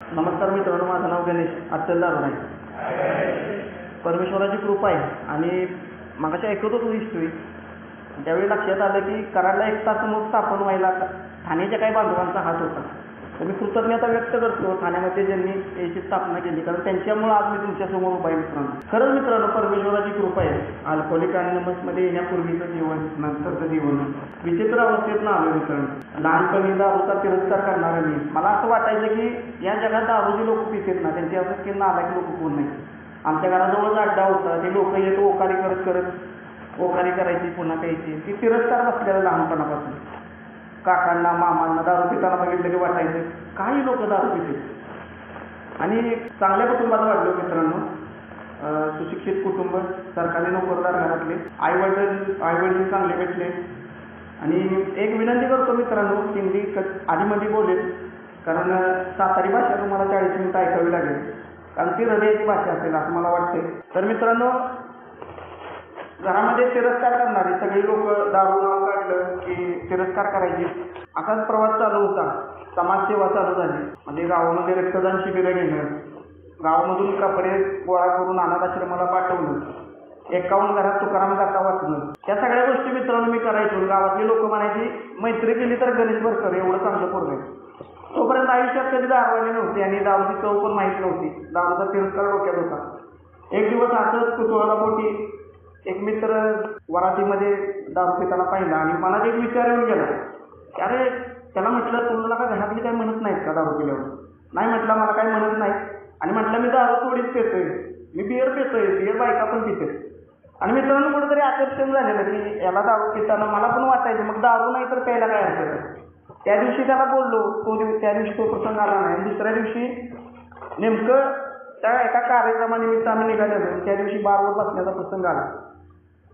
नमस्कार मित्रांनो, माझं नाव गणेश अट्टल दारोड आहे. परमेश्वराची कृपा आहे आणि मगाशी ऐकत होतो हिस्ट्री. त्यावेळी लक्षात आलं की कराडला एक तासामोर स्थापन व्हायला ठाण्याच्या काही बांधवांचा हात होता. तर मी कृतज्ञता व्यक्त करतो ठाण्यामध्ये ज्यांनी याची स्थापना केली, कारण त्यांच्यामुळे आज मी तुमच्यासमोर उभा आहे. मित्रांनो, खरंच मित्रांनो, परमेश्वराची कृपा आहे. अल्कोहोलिक अनोनिमसमध्ये येण्यापूर्वीचं जीवन, नंतरचं जीवन विचित्र अवस्थेत ना आलं. मित्रांनो, लहानपणी दारूचा तिरस्कार करणारा मी, मला असं वाटायचं की या जगात दारू जे लोक पितात ना, त्यांची असं की नालायक लोक कोण नाही. आमच्या घराजवळच अड्डा होता. ते लोक येत ओकारी करत करत ओकारी करायची, पुन्हा प्यायची. ती तिरस्कार बसलेला लहानपणापासून. काकांना मामांना दारू पिताना बघितलं की वाटायचं काही लोक दारू पिते. आणि चांगल्या कुटुंबात वाढलो मित्रांनो. सुशिक्षित कुटुंब, सरकारी नोकरदार घरातले, आईवडील चांगले भेटले. आणि एक विनंती करतो मित्रांनो, हिंदी आधीमध्ये बोलेल, कारण सातारी भाषा तुम्हाला 40 मिनिटं ऐकावी लागेल, कारण ती हृदयाची भाषा असेल असं मला वाटते. तर मित्रांनो, घरामध्ये तिरस्कार करणारी सगळी लोक दारू नाव काढलं की तिरस्कार करायची. असाच प्रवास चालू होता. समाजसेवा चालू झाली. म्हणजे गावामध्ये रक्तदान शिबिरं घेणं, गावामधून कपडे गोळा करून अनाथ आश्रमाला पाठवणं, 51 घरात तुकाराम गाथा वाचणं, त्या सगळ्या गोष्टी मित्रांनो मी करायचो. गावातली लोक म्हणायची मैत्री केली तर गणेश बरकर एवढं चांगलं पोरग आहे. तोपर्यंत आयुष्यात कधी दारूवाली नव्हती आणि दारूची चव पण माहीत नव्हती. दारूचा तिरस्कार डोक्यात होता. एक दिवस असंच कुतूहलापोटी एक मित्र वरातीमध्ये दारू पिताना पाहिला आणि मनात एक विचार येऊन गेला. अरे, त्याला म्हटलं, तुम्हाला का घरातली काही म्हणत नाहीत का दारू पिल्यावर? नाही म्हटलं, मला काही म्हणत नाही. आणि म्हटलं, मी दारू थोडीच पितोय, मी बिअर पितोय, बिअर बायका पण पिते. आणि मित्रांनो, कुठेतरी आकर्षण झालेलं की याला दारू पिताना मला पण वाटायचं मग दारू नाही तर प्यायला काय अर्थ आहे. त्या दिवशी त्याला बोललो, त्या दिवशी तो प्रसंग आला नाही. दुसऱ्या दिवशी नेमकं त्या एका कार्यक्रमानिमित्त आम्ही निघालेलो. त्या दिवशी बारवर बसण्याचा प्रसंग आला.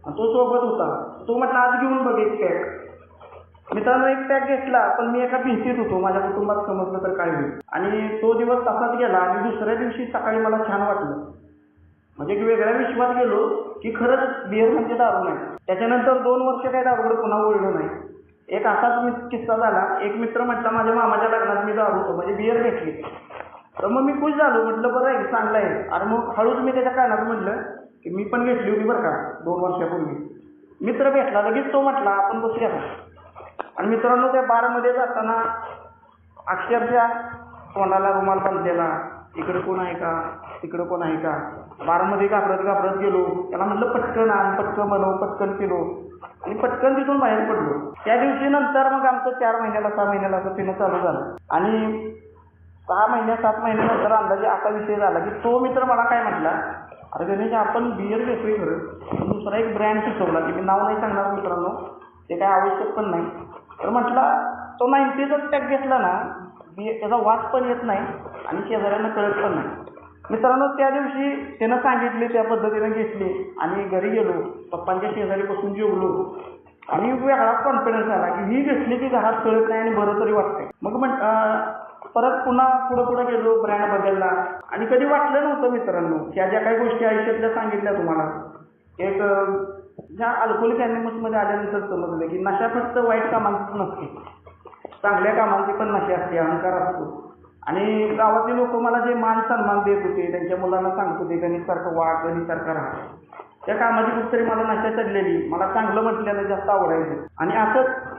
तो सोबत होता. तो म्हटला, आज घेऊन बघ एक पॅक. मित्रांनो, एक पॅक घेतला, पण मी एका भिंतीत होतो. माझ्या कुटुंबात समजलं तर काय होईल. आणि तो दिवस तसाच गेला. आणि दुसऱ्या दिवशी सकाळी मला छान वाटलं. म्हणजे एक वेगळ्या विश्वात गेलो की खरंच बिअर म्हणजे दारू नाही. त्याच्यानंतर 2 वर्ष काही दारूकडे पुन्हा वळलो नाही. एक असाच किस्सा झाला. एक मित्र म्हटला, माझ्या मामाच्या लग्नात मी दारू होतो, म्हणजे बिअर घेतली. तर मग मी खुश झालो. म्हटलं, बरं आहे, चांगलं आहे. आणि मग हळूच मी त्याच्या कानात म्हटलं की मी पण घेतली होती बरं का 2 वर्षापूर्वी. मित्र भेटला, लगेच तो म्हटला, आपण बसूया का? आणि मित्रांनो, त्या बारमध्ये जाताना अक्षरशः तोंडाला रुमाल बांधलेला, इकडे कोण आहे का, तिकडे कोण आहे का, बारमध्ये घाबरत गेलो. त्याला म्हटलं, पटकन आण, पटकन बनव, पटकन पिलो. आणि पटकन तिथून बाहेर पडलो. त्या दिवशी नंतर मग आमचं 4 महिन्याला 6 महिन्याला असं पिणं चालू झालं. आणि 6 महिन्या 7 महिन्यानंतर अंदाजे असा विषय झाला की तो मित्र मला काय म्हटला, अरे गणेश, आपण बिअर घेतोय खरं, पण दुसरा एक ब्रँड सुचवला की मी नाव नाही सांगणार मित्रांनो, ते काय आवश्यक पण नाही. तर म्हटला, तो 90चा पॅक घेतला ना, त्याचा वास पण येत नाही आणि शेजाऱ्यांना कळत पण नाही. मित्रांनो, त्या दिवशी त्यानं सांगितले त्या पद्धतीने घेतली आणि घरी गेलो. पप्पांच्या शेजारी बसून जेवलो आणि वेगळाच कॉन्फिडन्स आला की ही घेतली की घरात कळत नाही आणि बरं तरी वाटतंय. मग परत पुन्हा पुढे गेलो, ब्रँड बदलला. आणि कधी वाटलं नव्हतं मित्रांनो, ह्या ज्या काही गोष्टी आयुष्यातल्या सांगितल्या तुम्हाला, एक ज्या अल्कोहोलिक अनोनिमसमध्ये आल्यानंतर समजलं की नशा फक्त वाईट कामांचीच नसते, चांगल्या कामांची पण नशा असते, अहंकार असतो. आणि गावातले लोक मला जे मान सन्मान देत होते, त्यांच्या मुलांना सांगत होते गणेशसारखं वाढ, गणेशसारखं राहा, त्या कामाची कुठेतरी मला नशा चढलेली. मला चांगलं म्हटल्यानं जास्त आवडायचं. आणि असंच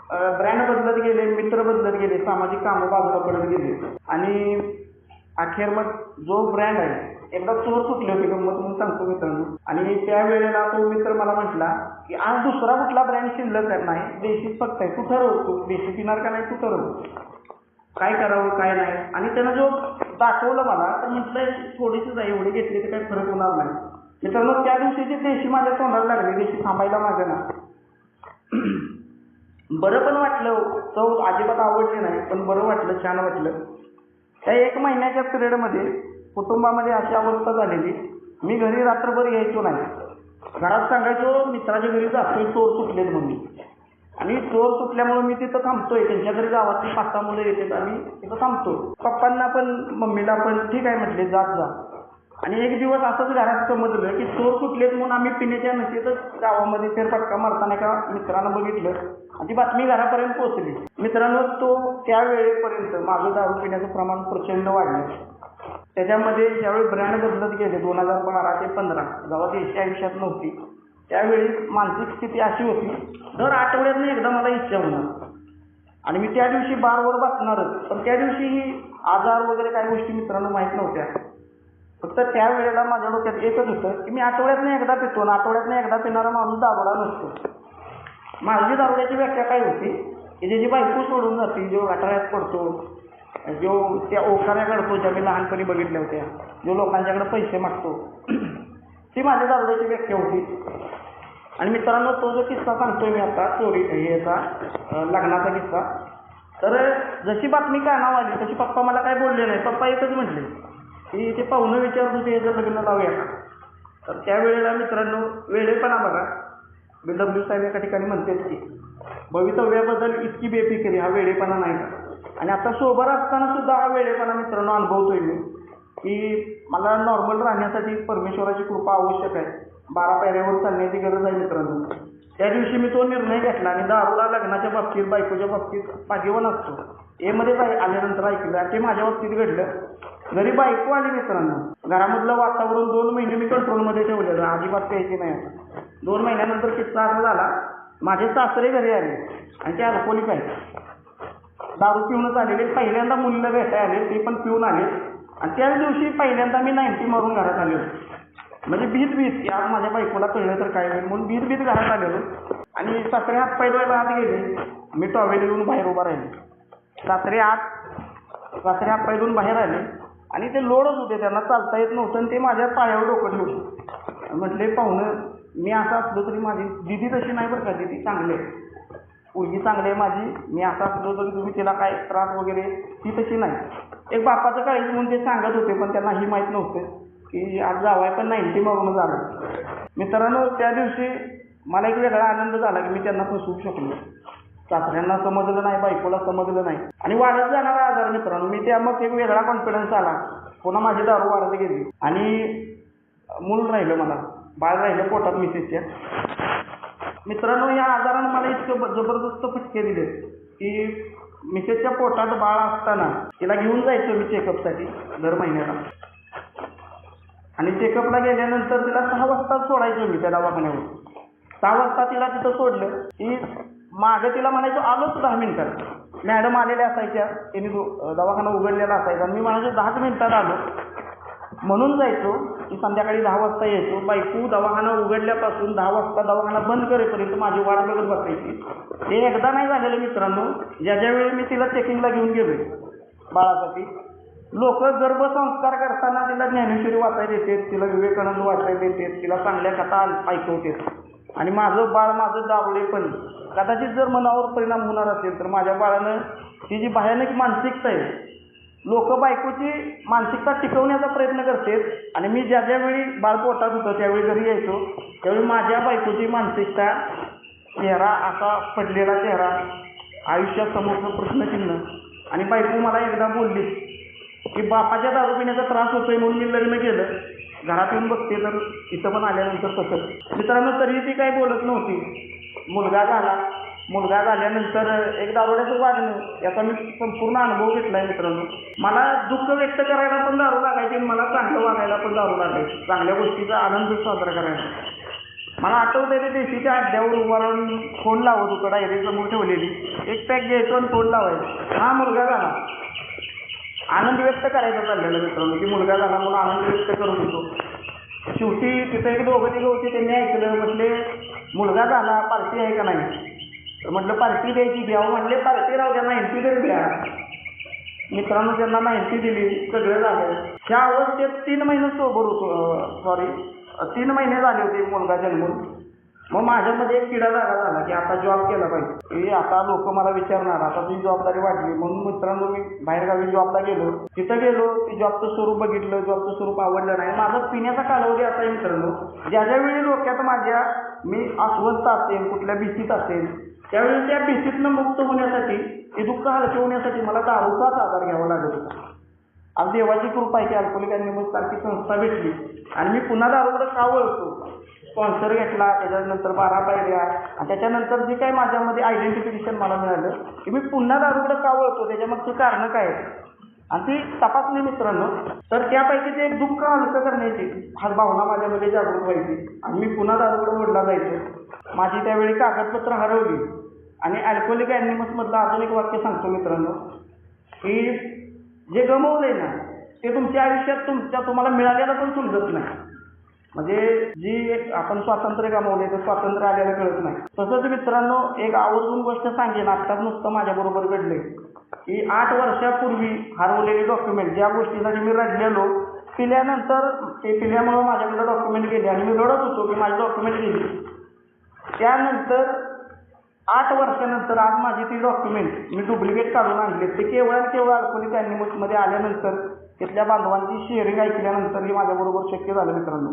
ब्रँड बदलत गेले, मित्र बदलत गेले, सामाजिक कामं बाजूला पडत गेले. आणि अखेर मग जो ब्रँड आहे, एकदा चोर सुटले होते, गंमत म्हणून सांगतो मित्रांनो. आणि त्यावेळेला तो मित्र मला म्हटला की आज दुसरा कुठला ब्रँड शिल्लक नाही, देशीच फक्त आहे, तू ठरव, तू देशी पिणार का नाही, तू ठरव काय करावं काय नाही. आणि त्यानं जो दाखवलं मला, तर म्हटलं थोडीशीच आहे, एवढी घेतली तर काही फरक होणार नाही. मित्रांनो, त्या दिवशीची देशी माझ्या तोंडाला लागली, देशी थांबायला माझं ना. बरं पण वाटलं, चव अजिबात आवडली नाही, पण बरं वाटलं, छान वाटलं. त्या 1 महिन्याच्या पिरियडमध्ये कुटुंबामध्ये अशी अवस्था झालेली, मी घरी रात्रभर यायचो नाही. घरात सांगायचो मित्राच्या घरी जातोय, चोर सुटलेत म्हणून. आणि चोर सुटल्यामुळे मी तिथं थांबतोय. त्यांच्या घरी गावातली 5-6 मुलं येतात, आम्ही तिथं थांबतो. पप्पांना पण मम्मीला पण ठीक आहे म्हटले, जात जा. आणि एक दिवस असंच घरात समजलं की चोर कुठलेच म्हणून आम्ही पिण्याच्या नशेतच गावामध्ये फेरफटका मारताना एका मित्रानं बघितलं आणि ती बातमी घरापर्यंत पोहोचली. मित्रांनो, त्या वेळेपर्यंत माझं दारू पिण्याचं प्रमाण प्रचंड वाढलं. त्याच्यामध्ये ज्यावेळी ब्रँड बदलत गेले 2012 ते 15 जेव्हा देशी आयुष्यात नव्हती, त्यावेळी मानसिक स्थिती अशी होती, दर आठवड्यातनं एकदा मला इच्छा होणार आणि मी त्या दिवशी बारवर बसणारच. पण त्या दिवशी ही आजार वगैरे काही गोष्टी मित्रांनो माहीत नव्हत्या. फक्त त्या वेळेला माझ्या डोक्यात एकच होतं की मी आठवड्यातनं एकदा पितो आणि आठवड्यातनं एकदा पिणारा माणूस दारुडा नसतो. माझी दारुड्याची व्याख्या काय होती की ज्याची बायको सोडून जाते, जो गटाऱ्यात पडतो, जो त्या ओखाऱ्या काढतो ज्या मी लहानपणी बघितल्या होत्या, जो लोकांच्याकडे पैसे मागतो, ती माझ्या दारुड्याची व्याख्या होती. आणि मित्रांनो, तो जो किस्सा सांगतोय मी आता याचा लग्नाचा किस्सा, तर जशी बातमी कानावर आली तशी पप्पा मला काय बोलले नाही. पप्पा एकच म्हटले की ते पाहुणं विचारतो ते याचं लग्न लावूया का. तर त्यावेळेला मित्रांनो, वेळेपणा बघा, BW साहेब एका ठिकाणी म्हणतेच की भवितव्याबद्दल इतकी बेफिकिरी हा वेळेपणा नाही का. आणि आता सोबत असताना सुद्धा हा वेळेपणा मित्रांनो अनुभवतोय मी की मला नॉर्मल राहण्यासाठी परमेश्वराची कृपा आवश्यक आहे. 12 पायऱ्यावर चालण्याची गरज आहे मित्रांनो. त्या दिवशी मी तो निर्णय घेतला आणि दारूला लग्नाच्या बाबतीत, बायकोच्या बाबतीत पाठीवर असतो एमध्येच आल्यानंतर ऐकलं. ते माझ्या बाबतीत घडलं. घरी बायको आली मित्रांनो, घरामधलं वातावरण 2 महिने मी कंट्रोलमध्ये ठेवलेलं, अजिबात प्यायची नाही. 2 महिन्यानंतर किस्सा असा झाला, माझे सासरे घरी आले आणि ते अल्कोहोलिक आहेत, दारू पिऊनच आलेले. पहिल्यांदा मुलीला भेटायला आले, ते पण पिऊन आले आणि त्याच दिवशी पहिल्यांदा मी 90 मारून घरात आलेलो. म्हणजे भीत की आज माझ्या बायकोला कळलं तर काय होईल म्हणून भीत घरात आलेलो. आणि सासरे हात पाय धुवायला आत गेले, मी टॉवेल घेऊन बाहेर उभा राहिले. सासरे हात पाय धुवून बाहेर आले आणि ते लोडच होते, त्यांना चालता येत नव्हतं आणि ते माझ्या पायावर डोकं ठेवलं. म्हटले, पाहुणं, मी असं असलो तरी माझी दिदी तशी नाही बरं का, दिदी चांगली आहे, मुलगी चांगली आहे माझी, मी असं असलो तरी तुम्ही तिला काय त्रास वगैरे, ती तशी नाही. एक बापाचं काळजी म्हणून ते सांगत होते, पण त्यांना ही माहीत नव्हतं की आज जावाय पण 90 मारून झालं. मित्रांनो, त्या दिवशी मला एक वेगळा आनंद झाला की मी त्यांना फसवू शकलो. सासऱ्यांना समजलं नाही, बायकोला समजलं नाही आणि वाढत जाणारा आजार मित्रांनो. मी त्या मग एक वेगळा कॉन्फिडन्स आला, पुन्हा माझी दारू वाढत गेली आणि मूल राहिलं, मला बाळ राहिलं पोटात मिसेसच्या. मित्रांनो, या आजारानं मला इतकं जबरदस्त फटके दिले की मिसेसच्या पोटात बाळ असताना तिला घेऊन जायचो मी चेकअपसाठी दर महिन्याला. आणि चेकअपला गेल्यानंतर तिला 6 वाजता सोडायचो मी त्या दवाखान्यावर. 6 वाजता तिला तिथं सोडलं की मागं तिला म्हणायचो आलोच 10 मिनिटात. मॅडम आलेल्या असायच्या, त्यांनी दवाखाना उघडलेला असायचा आणि मी म्हणायचो 10 मिनिटात आलो म्हणून जायचो की संध्याकाळी 10 वाजता यायचो. बायको दवाखाना उघडल्यापासून 10 वाजता दवाखाना बंद करेपर्यंत माझी वाट बघत बसायची. हे एकदा नाही झालेलं मित्रांनो, ज्यावेळी मी तिला चेकिंगला घेऊन गेलो बाळासाठी, लोक गर्भसंस्कार करताना तिला ज्ञानेश्वरी वाचायला येते, तिला विवेकानंद वाचायला येते, तिला चांगल्या कथा ऐकवते आणि माझं बाळ, माझं दारुडेपण कदाचित जर मनावर परिणाम होणार असेल तर माझ्या बाळानं ती जी भयानक मानसिकता आहे, लोक बायकोची मानसिकता टिकवण्याचा प्रयत्न करतात आणि मी ज्यावेळी बाळ पोटात होतं त्यावेळी घरी यायचो त्यावेळी माझ्या बायकोची मानसिकता, चेहरा असा पडलेला चेहरा, आयुष्यासमोरचं प्रश्नचिन्ह. आणि बायको मला एकदा बोलली की बापाच्या दारू पिण्याचा त्रास होतोय म्हणून मी लग्न केलं, घरात येऊन बघते तर इथं पण आल्यानंतर तसंच. मित्रांनो, तरीही ती काही बोलत नव्हती. मुलगा झाल्यानंतर एक दारुड्याचं वागणं याचा मी संपूर्ण अनुभव घेतला आहे मित्रांनो. मला दुःख व्यक्त करायला पण दारू लागायची आणि मला चांगलं वागायला पण दारू लागायची, चांगल्या गोष्टीचा आनंद साजरा करायला. मला आठवतंय ते देशीच्या अड्ड्यावर उभा राहून फोन लावत होतो, डायरी समोर ठेवलेली, एक पॅक घ्यायचो आणि फोन लावायचं. हा मुलगा झाला, आनंद व्यक्त करायचा चाललेला मित्रांनो की मुलगा झाला म्हणून आनंद व्यक्त करत होतो. शेवटी तिथं एक दोघं तिघं होती, त्यांनी ऐकलं, म्हटले मुलगा झाला, पार्टी आहे का नाही. तर म्हटलं पार्टी द्यायची, द्यावं. म्हटले पार्टी राहू द्या, 90 तरी द्या. मित्रांनो, त्यांना 90 दिली, सगळं झालं. ह्या अवस्थेत 3 महिने सोबर होतो, 3 महिने झाले होते मुलगा जन्मून. मग माझ्यामध्ये एक किडा जागा झाला की आता जॉब केला पाहिजे, की आता लोक मला विचारणार, आता तुझी जबाबदारी वाढली. म्हणून मित्रांनो, मी बाहेरगावी जॉबला गेलो. तिथं गेलो, ती जॉबचं स्वरूप बघितलं, जॉबचं स्वरूप आवडलं नाही. माझा पिण्याचा कालावधी असा आहे मित्रांनो, ज्यावेळी डोक्यात माझ्या मी अस्वस्थ असेल, कुठल्या भीतीत असेल, त्यावेळी त्या भीतीतनं मुक्त होण्यासाठी, ते दुःख हलके होण्यासाठी मला दारूचाच आधार घ्यावा लागत होता. आज देवाची कृपा आहे की अल्कोहोलिक अनोनिमस सारखी संस्था भेटली आणि मी पुन्हा दारूकडे का वळतो. स्पॉन्सर घेतला, त्याच्यानंतर 12 पायऱ्या आणि त्याच्यानंतर जे काही माझ्यामध्ये आयडेंटिफिकेशन मला मिळालं की मी पुन्हा दारूकडे का वळतो, त्याच्यामागचं कारण काय आहे आणि ती तपासली मित्रांनो. तर त्यापैकी ते एक दुःख हलकं करण्याची हा भावना माझ्यामध्ये जागृत व्हायची आणि मी पुन्हा दारूकडे ओढला जायचो. माझी त्यावेळी कागदपत्र हरवली आणि अल्कोहोलिक अनोनिमसमधलं अजून एक वाक्य सांगतो मित्रांनो की जे गमवलंय ना ते तुमच्या आयुष्यात तुम्हाला मिळालेलं पण समजत नाही. म्हणजे जी आपण स्वातंत्र्य गमावले तर स्वातंत्र्य आलेलं कळत नाही. तसंच मित्रांनो एक आवर्जून गोष्ट सांगेन, आत्ताच नुसतं माझ्याबरोबर घडले की 8 वर्षापूर्वी हरवलेले डॉक्युमेंट, ज्या गोष्टीसाठी मी रडलेलो, पिल्यानंतर ते पिल्यामुळं माझ्याकडे डॉक्युमेंट गेले आणि मी रडत होतो की माझी डॉक्युमेंट गेली. त्यानंतर 8 वर्षानंतर आज माझी ती डॉक्युमेंट मी डुप्लिकेट काढून आणले. ते केवळ आणि केवळ अल्कोहोलिक अनोनिमसमध्ये आल्यानंतर तिथल्या बांधवांची शेअरिंग ऐकल्यानंतर हे माझ्याबरोबर शक्य झालं मित्रांनो.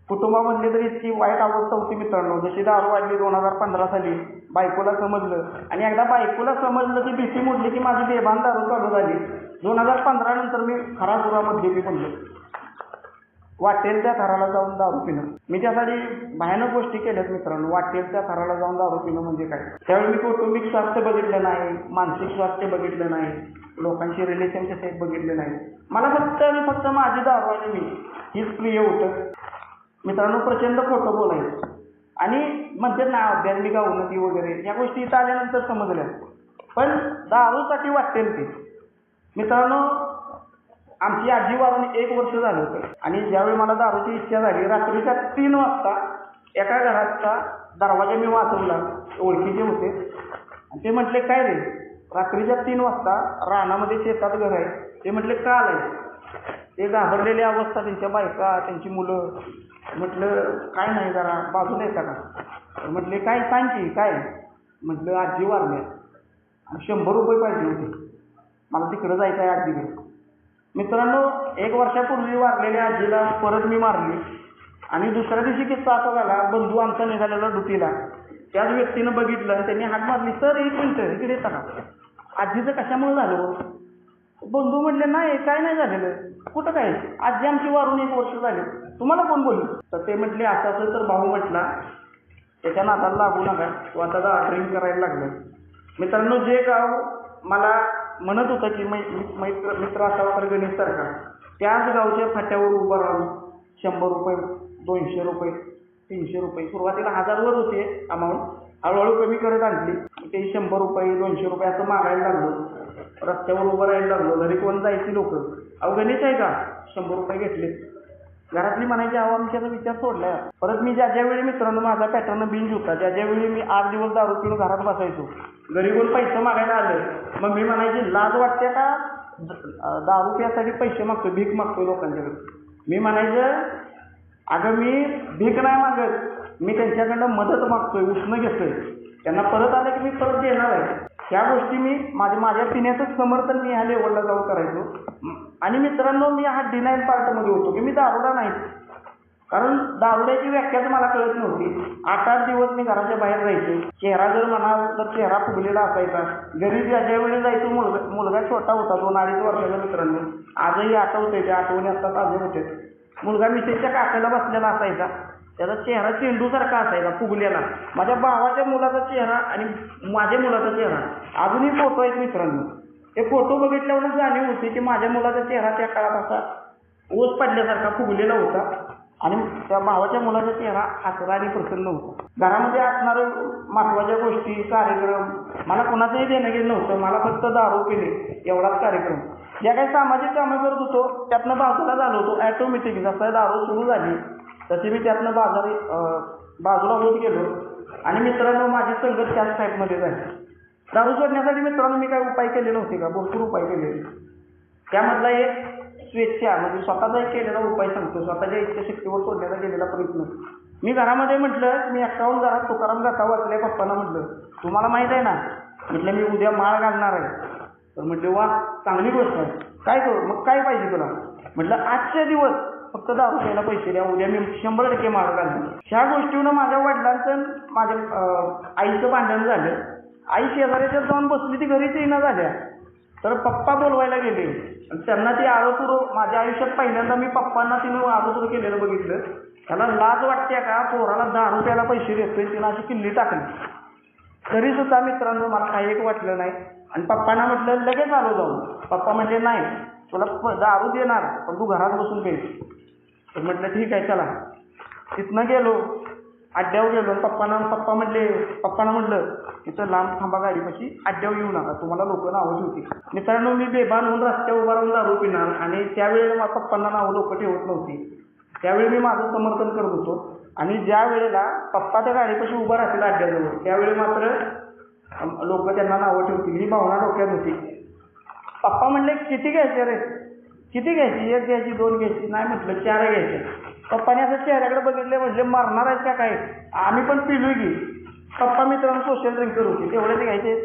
कुटुंबामधली तर इतकी वाईट अवस्था होती मित्रांनो. जशी दारू वाढली 2015 साली, बायकोला समजलं आणि एकदा बायकोला समजलं की भीती मोडली की माझी बेभान दारू चालू झाली. 2015 नंतर मी खराखुरामध्ये मी बनलो. वाटेल त्या थराला जाऊन दारू पिणं, मी त्यासाठी भयानक गोष्टी केल्यात मित्रांनो. वाटेल त्या थराला जाऊन दारू पिणं म्हणजे काय, त्यावेळी मी कौटुंबिक स्वास्थ्य बघितलं नाही, मानसिक स्वास्थ्य बघितलं नाही, लोकांशी रिलेशन कसे बघितले नाही. मला फक्त आणि फक्त माझी दारू आणि मी हीच प्रिय होतं मित्रांनो. प्रचंड खोटं बोलायचं आणि म्हणतात ना आध्यात्मिक उन्नती वगैरे या गोष्टी इथं आल्यानंतर समजल्या. पण दारूसाठी वाटेल ते मित्रांनो. आमची आजी वारून 1 वर्ष झालं होतं आणि ज्यावेळी मला दारूची इच्छा झाली, रात्रीच्या 3 वाजता एका घराचा दरवाजा मी वाजवला, ओळखीचे होते आणि ते म्हटले काय रे, रात्रीच्या 3 वाजता रानामध्ये शेतात घर आहे. ते म्हटले का आलाय. ते घाबरलेली अवस्था, त्यांच्या बायका, त्यांची मुलं. म्हटलं काय नाही, जरा बाजूला येता का. म्हटले काय सांग की काय. म्हटलं आजी वारल्या आणि 100 रुपये पाहिजे होते, मला तिकडं जायचं आहे आजीकडे. मित्रांनो 1 वर्षापूर्वी वारलेल्या आजीला परत मी मारली आणि दुसऱ्या दिवशी किस्सा असा झाला, बंधू आमचा निघालेला ड्युटीला, त्याच व्यक्तीनं बघितलं आणि त्यांनी हाक मारली, सर 1 मिनिट इकडे येता का, आजीचं कशामुळे झालं. बंधू म्हटले नाही काय नाही झालेलं. कुठं काय, आजी आमची वारून 1 वर्ष झाले, तुम्हाला कोण बोललं. तर ते म्हटले असं असं. तर भाऊ म्हटला त्याच्या नादाला लागू नका, तो आता ड्रिंक करायला लागलं. मित्रांनो जे गाव मला म्हणत होतं की मित्र असावा तर गणेशसारखा, त्याच गावच्या फाट्यावर उभं राहून 100 रुपये, 200 रुपये, 300 रुपये, सुरुवातीला 1000 वर होते अमाऊंट, हळूहळू कमी करत आणली. ते 100 रुपये 200 रुपये असं मागायला लागलो. रस्त्यावर उभं राहायला लागलो. घरी कोण जायची लोक, अहो गणेश आहे का, 100 रुपये घेतले. घरातली म्हणायची अहो आमच्याचा विचार सोडला. परत मी ज्यावेळी मित्रांनो माझा पॅटर्न बिंज होता, ज्यावेळी मी 8 दिवस दारू पिऊन घरात बसायचो, घरी कोण पैसे मागायला आले मग मी म्हणायची लाज वाटते का, दारू प्यासाठी पैसे मागतोय, भीक मागतोय लोकांच्याकडे. मी म्हणायचं अगं मी भीक नाही मागत, मी त्यांच्याकडनं मदत मागतोय, उष्ण घेतोय, त्यांना परत आलं की मी परत देणार आहे. ह्या गोष्टी मी माझ्या पिण्याचंच समर्थन मी ह्या लेवलला जाऊन करायचो. आणि मित्रांनो मी हा डिनायल पार्टमध्ये होतो की मी दारुडा नाही, कारण दारुड्याची व्याख्याच मला कळत नव्हती. 8-8 दिवस मी घराच्या बाहेर राहायचे. चेहरा जर म्हणाल तर चेहरा फुगलेला असायचा. घरी ज्या वेळी जायचो, मुलगा छोटा होता, 2-2.5 वर्षाचा मित्रांनो, आजही आठवते, त्या आठवणी आता ताजे होते. मुलगा मिसेसच्या काकाला बसलेला असायचा, त्याचा चेहरा चेंडूसारखा असायचा, फुगलेला. माझ्या भावाच्या मुलाचा चेहरा आणि माझ्या मुलाचा चेहरा अजूनही फोटो आहेत मित्रांनो. ते फोटो बघितल्यावरच जाणीव होती की माझ्या मुलाचा चेहरा त्या काळात असा ओस पडल्यासारखा फुगलेला होता आणि त्या भावाच्या मुलाचा चेहरा हसरा आणि प्रसन्न होता. घरामध्ये असणारे महत्त्वाच्या गोष्टी, कार्यक्रम मला कोणाचंही देणं घेणं नव्हतं. मला फक्त दारू पिणे एवढाच कार्यक्रम. ज्या काही सामाजिक कामं करत होतो त्यातनं बाजूला झालो होतो. ॲटोमॅटिक जसं दारू सुरू झाली तसे मी त्यातनं बाजूला होत गेलो. आणि मित्रांनो माझी संगत त्याच टाईपमध्ये झाली. दारू सोडण्यासाठी मित्रांनो मी काही उपाय केले नव्हते का, भरपूर उपाय केले. त्यामधला एक स्वेच्छा म्हणजे स्वतःचा एक केलेला उपाय सांगतो, स्वतःच्या इच्छाशक्तीवर सोडण्याचा केलेला प्रयत्न. मी घरामध्ये म्हटलं, मी 51 घरात तुकाराम गाथा वाचल्या. पप्पांना म्हटलं तुम्हाला माहीत आहे ना, म्हटलं मी उद्या माळ घालणार आहे. तर म्हटले वा चांगली गोष्ट आहे, काय करू मग, काय पाहिजे तुला. म्हटलं आजच्या दिवस फक्त दारू प्यायला पैसे द्या, उद्या मी 100% माळ घालणार. ह्या गोष्टीनं माझ्या वडिलांचं माझ्या आईचं भांडण झालं. आई शेजाऱ्याच्यात जाऊन बसली, ती घरीच येणं झाल्या. तर पप्पा बोलवायला गेले आणि त्यांना ती आरोतुरो माझ्या आयुष्यात पहिल्यांदा मी पप्पांना तिने आरोतुरो केलेलं बघितलं. त्याला लाज वाटते का पोराला 10 रुपयाला पैसे देतोय, तिनं अशी किल्ली टाकली. तरी सुद्धा मित्रांनो मला काही एक वाटलं नाही आणि पप्पांना म्हटलं लगेच आलो जाऊन. पप्पा म्हटले नाही तुला दारू देणार पण तू घरात बसून प्यायची. तर म्हटलं ठीक आहे चला. तिथनं गेलो अड्ड्यावर गेलो. पप्पांना म्हटलं इथं लांब थांबा गाडीपाशी, अड्ड्यावर येऊ नका तुम्हाला लोक नावं ठेवतील. मित्रांनो मी बेभान होऊन रस्त्यावर उभा राहून दारू पिणार आणि त्यावेळेला पप्पांना नावं लोक ठेवत नव्हती. त्यावेळी मी माझं समर्थन करत होतो आणि ज्या वेळेला पप्पा त्या गाडीपाशी उभा राहतील अड्ड्याजवळ त्यावेळी मात्र लोक त्यांना नावं ठेवतील ही भावना डोक्यात होती. पप्पा म्हणले किती घ्यायचे रे, किती घ्यायची, 1 घ्यायची 2 घ्यायची, नाही म्हटलं 4 घ्यायचे. पप्पाने असं चेहऱ्याकडे बघितले म्हटले मारणार आहेस का काय, आम्ही पण पिलोय की. पप्पा मित्रांनो सोशल ड्रिंकर होते तेवढे ते घ्यायचे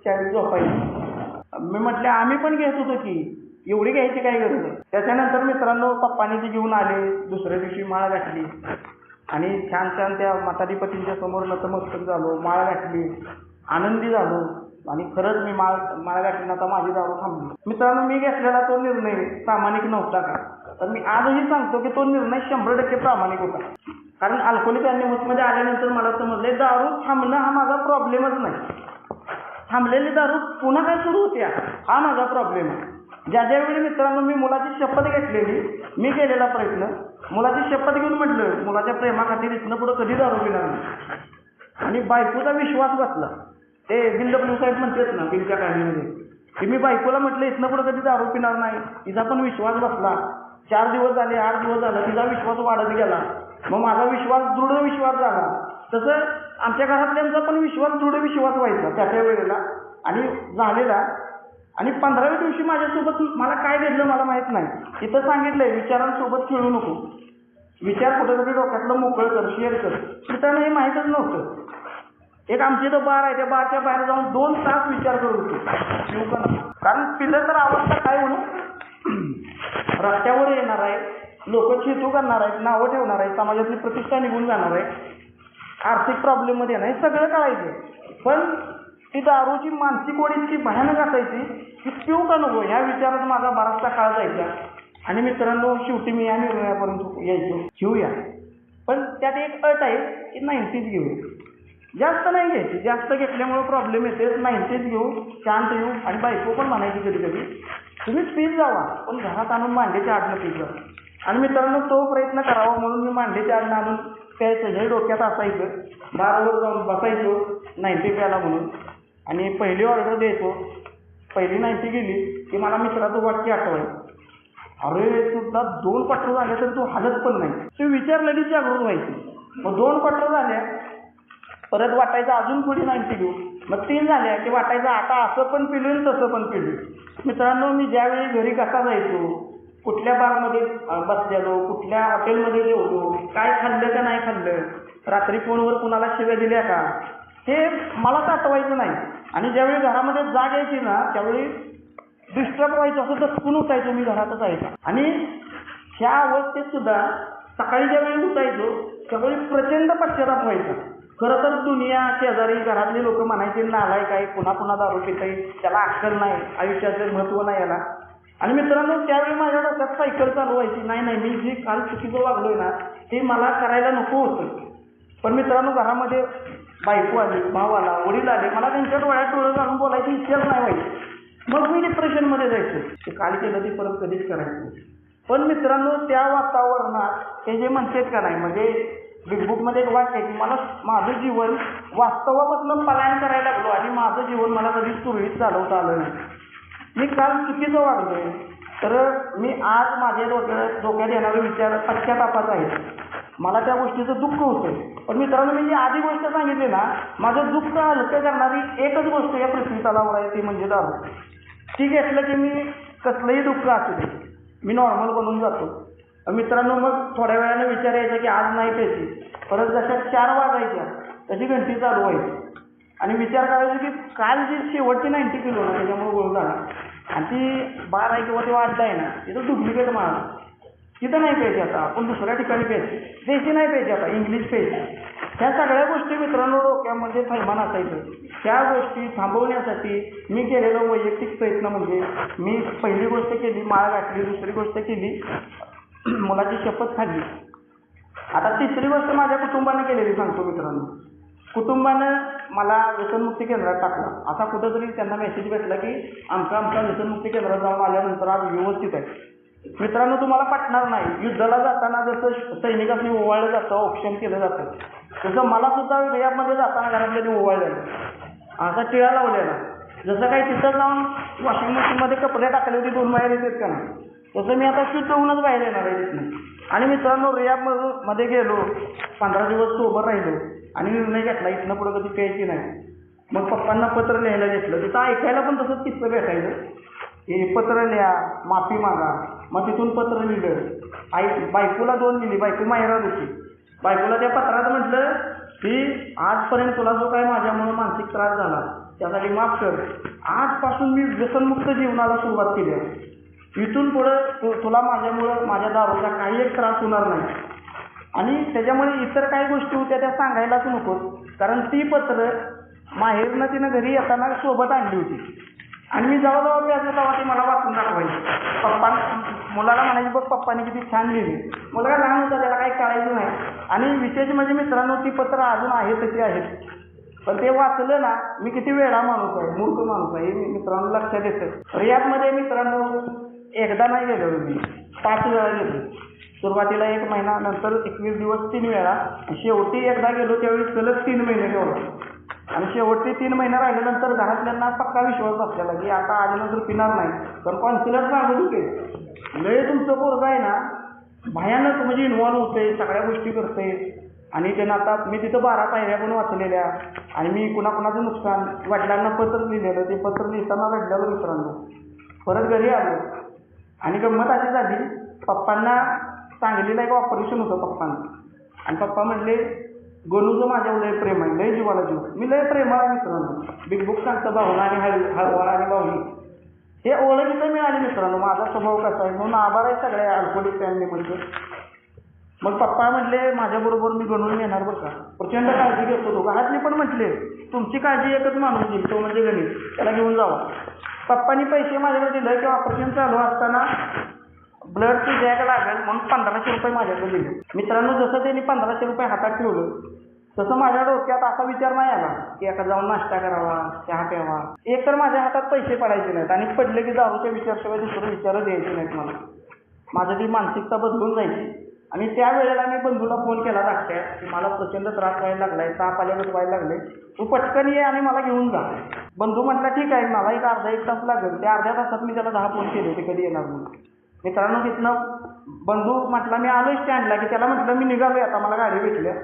40 झोपायचे. मी म्हटले आम्ही पण घेत होतो की एवढी घ्यायची काय गरज आहे. त्याच्यानंतर मित्रांनो पप्पाने ती घेऊन आले. दुसऱ्या दिवशी माळ घातली आणि छान छान त्या म्हातारीपतींच्या समोर नतमस्तक झालो, माळ घातली, आनंदी झालो आणि खरंच मी माळ घातली आता माझी दारू थांबली. मित्रांनो मी घेतलेला तो निर्णय प्रामाणिक नव्हता का, तर मी आजही सांगतो की तो निर्णय 100% प्रामाणिक होता. कारण अल्कोहोलिक अनोनिमसमध्ये आल्यानंतर मला समजले दारू थांबणं हा माझा प्रॉब्लेमच नाही, थांबलेली दारू पुन्हा काय सुरू होत्या हा माझा प्रॉब्लेम आहे. ज्या ज्यावेळी मित्रांनो मी मुलाची शपथ घेतलेली, मी केलेला प्रयत्न, मुलाची शपथ घेऊन म्हटलं मुलाच्या प्रेमाखातीर इथनं पुढं कधी दारू पिणार नाही. आणि बायकोचा विश्वास बसला. ते बिल डब्ल्यू साहेब म्हणतात ना बिलच्या काळजीमध्ये की मी बायकोला म्हटलं इथनं पुढं कधी दारू पिणार नाही. तिचा पण विश्वास बसला. 4 दिवस झाले 8 दिवस झाला तिचा विश्वास वाढत गेला. मग माझा विश्वास दृढ विश्वास झाला. तसं आमच्या घरातल्यांचा पण विश्वास दृढ विश्वास व्हायचा त्या वेळेला आणि झालेला. आणि 15व्या दिवशी माझ्यासोबत मला काय घडलं मला माहीत नाही. इथं सांगितलंय विचारांसोबत खेळू नको, विचार कुठेतरी डोक्यातलं मोकळं कर, शेअर कर. मित्रांनो हे माहीतच नव्हतं. एक आमची इथं बार आहे, त्या बारच्या बाहेर जाऊन 2 तास विचार करत होतो. कारण पिलं तर अवस्था काय होणं, रस्त्यावर येणार आहे, लोक छेतू करणार आहेत, नावं ठेवणार आहे, समाजातली प्रतिष्ठा निघून जाणार आहे, आर्थिक प्रॉब्लेममध्ये येणार, हे सगळं कळायचं. पण ती दारूची मानसिक ओढ इतकी भयानक असायची की पिऊ का नको ह्या विचारात माझा बराचसा काळ जायचा. आणि मित्रांनो शेवटी मी या निर्णयापर्यंत यायचो घेऊया, पण त्यात एक अट आहे की 90s घेऊ, जास्त नाही घ्यायची. जास्त घेतल्यामुळे प्रॉब्लेम येते. 90s घेऊ, शांत येऊ. आणि बायको पण म्हणायची कधी कधी तुम्ही पीत जावा पण घरात आणून मांडीच्या आडनं पीत जा. आणि मित्रांनो तो प्रयत्न करावा म्हणून मी मांडीच्या आडनं आणून प्यायचं हे डोक्यात असायचं. बारावर जाऊन बसायचो 90 प्यायला म्हणून आणि पहिली ऑर्डर द्यायचो. पहिली 90 गेली की मला मित्राचं वाक्य आठवायचं, अरे तुला 2 क्वार्टर झाले तर तू हालत पण नाही. तू विचार लगेच जागृत व्हायची. मग 2 क्वार्टर झाल्या परत वाटायचं अजून पुढे 90 घेऊ. मग 3 झाल्या की वाटायचं आता असं पण पिलोय तसं पण पिलोय. मित्रांनो मी ज्यावेळी घरी कसा जायचो, कुठल्या बारमध्ये बसलेलो, कुठल्या हॉटेलमध्ये जेवलो, काय खाल्लं का नाही खाल्लं, रात्री फोनवर कुणाला शिव्या दिल्या का, हे मलाच आठवायचं नाही. आणि ज्यावेळी घरामध्ये जाग यायची ना त्यावेळी डिस्टर्ब व्हायचं, असं दचकून उठायचो मी घरातच जायचं. आणि ह्या अवस्थेत सुद्धा सकाळी ज्यावेळी उठायचो त्यावेळी प्रचंड पश्चाताप व्हायचा. खरं तर दुनिया शेजारी घरातले लोक म्हणायचे नालायक आहे, पुन्हा पुन्हा दारू पितंय, त्याला अक्कल नाही, आयुष्याचं महत्त्व नाही याला. आणि मित्रांनो त्यावेळी माझ्या डोक्यात सायकल चालू व्हायची, नाही मी जे काल चुकीचं वागलोय ना ते मला करायला नको होतं. पण मित्रांनो घरामध्ये बायको आली, भाव आला, वडील आले, मला त्यांच्या डोळ्यात डोळं घालून बोलायची इच्छाच नाही व्हायची. मग मी डिप्रेशनमध्ये जायचो. ते काल केलं ते परत कधीच करायचं. पण मित्रांनो त्या वातावरणात ते जे म्हणतात का नाही, म्हणजे बिग बुकमध्ये एक वाक्य आहे की मला माझं जीवन वास्तवापासून पलायन करायला लागलो आणि माझं जीवन मला कधीच सुरळीत चालवता आलं नाही. मी काल चुकीचं वागलोय तर मी आज माझ्या डोक्यात येणारे विचार पश्चातापाचा आहे. मला त्या गोष्टीचं दुःख होतं. पण मित्रांनो मी जी आधी गोष्ट सांगितली ना, माझं दुःख हलकं करणारी एकच गोष्ट या पृथ्वी तलावर आहे, ती म्हणजे दारू. ती घेतलं की मी कसलंही दुःख असू दे मी नॉर्मल बनून जातो. मित्रांनो मग थोड्या वेळाने विचार यायचा की आज नाही प्यायची. परत जशा 4 वाजायच्या तशी घंटी चालू व्हायची आणि विचार करायचा की काल जी शेवटची 90 किलो ना त्याच्यामुळे गोळ झाला आणि ती बार आहे किंवा तेव्हा अड्डा आहे ना तिथं डुप्लिकेट माल. तिथं नाही प्यायचे आता, आपण दुसऱ्या ठिकाणी प्यायचे, देशी नाही प्यायचे आता, इंग्लिश प्यायचे. ह्या सगळ्या गोष्टी मित्रांनो डोक्यामध्ये थैमान असायचं. त्या गोष्टी थांबवण्यासाठी मी केलेला वैयक्तिक प्रयत्न म्हणजे मी पहिली गोष्ट केली माळ घातली, दुसरी गोष्ट केली मुलाची शपथ खाल्ली. आता तिसरी गोष्ट माझ्या कुटुंबाने केलेली सांगतो मित्रांनो. कुटुंबानं मला व्यसनमुक्ती केंद्रात टाकलं. असा कुठंतरी त्यांना मेसेज भेटला की आमच्या व्यसनमुक्ती केंद्रात जाऊन आल्यानंतर आज व्यवस्थित आहे. मित्रांनो तुम्हाला पटणार नाही, युद्धाला जाताना जसं सैनिकांनी ओवाळलं जातं, ऑप्शन केलं जातं, तसं मला सुद्धा रियाबमध्ये जाताना घरातल्या ओवाळलेलं, असा टिळा लावलेला. जसं काही तिथं जाऊन वॉशिंग मशीनमध्ये कपडे टाकले होते 2 बाहेर येतात का नाही, तसं मी आता शुद्ध होऊनच बाहेर येणार आहे तिथनं. आणि मित्रांनो रियाबमध्ये गेलो, 15 दिवस सोबत राहिलो आणि निर्णय घेतला इथनं पुढं कधी प्यायची नाही. मग पप्पांना पत्र लिहायला घेतलं. तिथं ऐकायला पण तसंच किस्सं भेटायचं की पत्र लिहा, माफी मागा. मग तिथून पत्र लिहिलं. बायकोला 2 लिहिली, बायको माहेरात होती. बायकोला त्या पत्रात म्हटलं की आजपर्यंत तुला जो काय माझ्यामुळे मानसिक त्रास झाला त्यासाठी माफ कर. आजपासून मी व्यसनमुक्त जीवनाला सुरुवात केली आहे. इथून पुढं तुला माझ्यामुळं माझ्या दारूचा काही एक त्रास होणार नाही. आणि त्याच्यामुळे इतर काही गोष्टी होत्या त्या सांगायलाच नको, कारण ती पत्र माहेरनं तिनं घरी येताना सोबत आणली होती. आणि मी जवळजवळ प्यायचं तेव्हा ती मला वाचून दाखवायची. मुलाला म्हणायची बघ पप्पाने किती छान लिहिली. मुलगा लहान होता, त्याला काही कळायचं नाही. आणि विशेष म्हणजे मित्रांनो ती पत्र अजून आहे तशी आहेत, पण ते वाचलं ना मी किती वेळा माणूस आहे, मूर्ख माणूस आहे हे मित्रांनो लक्षात येतं. रियाबमध्ये मित्रांनो एकदा नाही गेलो मी, 5 वेळा गेलो. सुरुवातीला 1 महिना, नंतर 21 दिवस 3 वेळा, शेवटी एकदा गेलो त्यावेळी सलग 3 महिने गेलो. आणि शेवटचे 3 महिने राहिल्यानंतर घरातल्यांना पक्का विश्वास बसलेला की आता आल्यानंतर पिणार नाही. पण कॉन्सिलर सांगत होते लय तुमचं पोरगं आहे ना भयानक, म्हणजे इन्व्हॉल्व होते, सगळ्या गोष्टी करते. आणि त्यानं आता मी तिथं 12 पायऱ्या पण वाचलेल्या. आणि मी कुणाकुणाचं नुकसान, वडिलांना पत्र लिहिलेलं, ते पत्र लिहिताना रडलेलं मित्रांनो. परत घरी आलो आणि गंमत अशी झाली, पप्पांना सांगलीला एक ऑपरेशन होतं पप्पांना. आणि पप्पा म्हणले गणूचं माझ्यावर लय प्रेम आहे, लय जीवाला जीव. मी लय प्रेम आहे मित्रांनो. बिग बुक सांगतं भावना आणि हळवळा आणि भावनी हे ओळखीचं मिळाले मित्रांनो. माझा स्वभाव कसा आहे म्हणून आभार आहे सगळ्या अल्कोहोलिक फॅमिलीमध्ये. मग पप्पा म्हटले माझ्याबरोबर मी गणून येणार बरं का, प्रचंड काळजी घेतो तो. घरातली पण म्हटले तुमची काळजी एकच माणूस घेईल, तो म्हणजे गणित, त्याला घेऊन जावा. पप्पांनी पैसे माझ्याकडे दिले किंवा ऑपरेशन चालू असताना ब्लडची बॅग लागेल म्हणून 1500 रुपये माझ्याकडे दिले. मित्रांनो जसं त्यांनी 1500 रुपये हातात ठेवलं तसं माझ्या डोक्यात असा विचार नाही आला की एका जाऊन नाश्ता करावा, चहा प्यावा. एक तर माझ्या हातात पैसे पडायचे नाहीत आणि पडले की दारूच्या विचारशिवाय दुसरं विचारच द्यायचे नाहीत मला. माझं ती मानसिकता बदलून जायची. आणि त्यावेळेला मी बंधूला फोन केला धाकट्या की मला प्रचंड त्रास व्हायला लागलाय, ताप आल्यागत व्हायला लागले, तू पटकन ये आणि मला घेऊन जा. बंधू म्हटला ठीक आहे, मला एक अर्धा 1 तास लागेल. त्या अर्ध्या तासात मी त्याला 10 फोन केले ते कधी येणार म्हणून. मित्रांनो तिथनं बंधू म्हटला मी आलो स्टँडला, की त्याला म्हटलं मी निघालो आता, मला गाडी भेटल्या.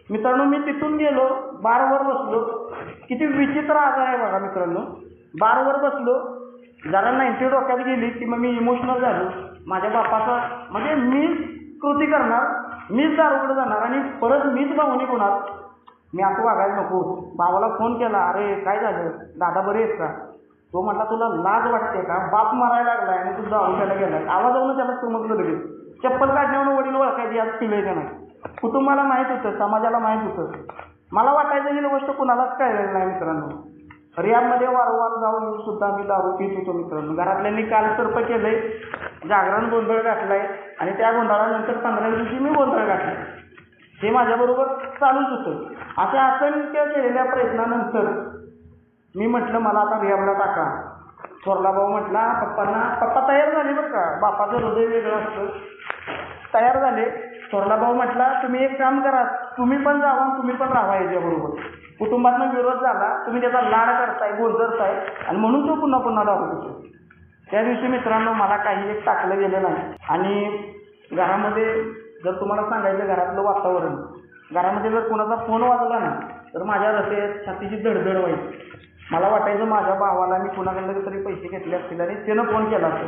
मित्रांनो मी तिथून गेलो, बारवर बसलो. किती विचित्र आजार आहे बघा मित्रांनो. बारवर बसलो, जरा 90 डोक्यात गेली की मग मी इमोशनल झालो. माझ्या बापाचा म्हणजे मीच कृती करणार, मीच दारूकडे जाणार आणि परत मीच भावनिक होणार. मी असं वागायला नको. भावाला फोन केला, अरे काय झालं दादा बरे आहेत का? तो म्हटला तुला लाज वाटते का, बाप मारायला लागलाय आणि तू दारू प्यायला गेलाय. आवाजावरून त्याला समजलं लगेच. चप्पल काढण्यावरून वडील ओळखायची आज पिलंय का नाही. कुटुंबाला माहीत होतं, समाजाला माहीत होतं. मला वाटायचं ही गोष्ट कुणालाच कळलेली नाही मित्रांनो. रियाबमध्ये वारंवार जाऊन येऊन सुद्धा मी दारू पित होतो मित्रांनो. घरातल्यांनी काल सर्प केलंय, जागरण गोंधळ घातलाय आणि त्या गोंधळानंतर 15 दिवशी मी गोंधळ घातलाय. हे माझ्याबरोबर चालूच होतं. अशा असंख्य केलेल्या प्रयत्नानंतर मी म्हटलं मला आता रियाबला टाका. थोरला भाऊ म्हटला पप्पांना, पप्पा तयार झाले बरं का, बापाचं हृदय वेगळं असतं. तयार झाले. थोरला भाऊ म्हटला तुम्ही एक काम करा, तुम्ही पण जावा तुम्ही पण राहा याच्याबरोबर. कुटुंबातनं विरोध झाला, तुम्ही त्याचा लाड करताय, गोंधळताय आणि म्हणून तो पुन्हा पुन्हा दारू पितो. त्या दिवशी मित्रांनो मला काही एक टाकलं गेलं नाही. आणि घरामध्ये जर तुम्हाला सांगायचं घरातलं वातावरण, घरामध्ये जर कोणाचा फोन वाजला ना तर माझ्या हृदयात छातीची धडधड व्हायची. मला वाटायचं माझ्या भावाला मी कुणाकडे तरी पैसे घेतले असतील आणि त्यानं फोन केला असेल.